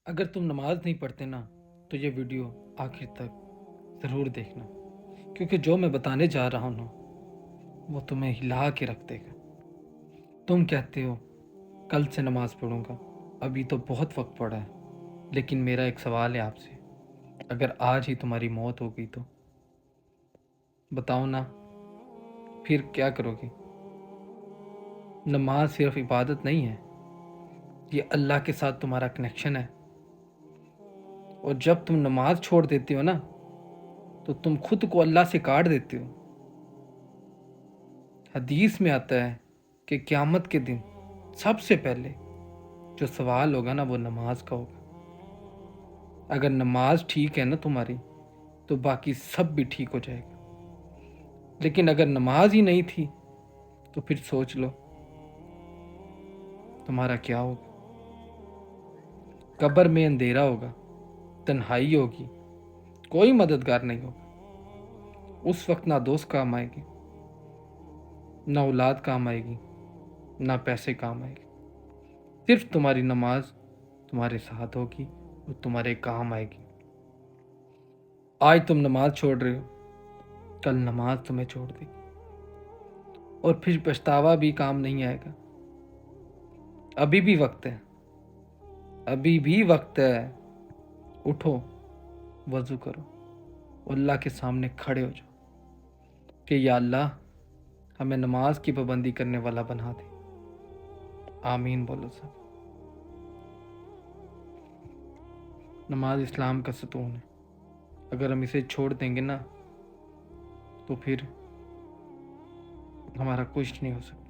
اگر تم نماز نہیں پڑھتے نا تو یہ ویڈیو آخر تک ضرور دیکھنا، کیونکہ جو میں بتانے جا رہا ہوں نا وہ تمہیں ہلا کے رکھ دے گا۔ تم کہتے ہو کل سے نماز پڑھوں گا، ابھی تو بہت وقت پڑا ہے، لیکن میرا ایک سوال ہے آپ سے، اگر آج ہی تمہاری موت ہو گئی تو بتاؤ نا، پھر کیا کرو گے؟ نماز صرف عبادت نہیں ہے، یہ اللہ کے ساتھ تمہارا کنیکشن ہے، اور جب تم نماز چھوڑ دیتے ہو نا تو تم خود کو اللہ سے کاٹ دیتے ہو۔ حدیث میں آتا ہے کہ قیامت کے دن سب سے پہلے جو سوال ہوگا نا وہ نماز کا ہوگا۔ اگر نماز ٹھیک ہے نا تمہاری تو باقی سب بھی ٹھیک ہو جائے گا، لیکن اگر نماز ہی نہیں تھی تو پھر سوچ لو تمہارا کیا ہوگا۔ قبر میں اندھیرا ہوگا، تنہائی ہوگی، کوئی مددگار نہیں ہوگا۔ اس وقت نہ دوست کام آئے گی، نہ اولاد کام آئے گی، نہ پیسے کام آئے گی، صرف تمہاری نماز تمہارے ساتھ ہوگی اور تمہارے کام آئے گی۔ آج تم نماز چھوڑ رہے ہو، کل نماز تمہیں چھوڑ دے گی، اور پھر پچھتاوا بھی کام نہیں آئے گا۔ ابھی بھی وقت ہے، ابھی بھی وقت ہے، اٹھو، وضو کرو، اللہ کے سامنے کھڑے ہو جاؤ کہ یا اللہ ہمیں نماز کی پابندی کرنے والا بنا دے۔ آمین بولو سب۔ نماز اسلام کا ستون ہے، اگر ہم اسے چھوڑ دیں گے نا تو پھر ہمارا کچھ نہیں ہو سکتا۔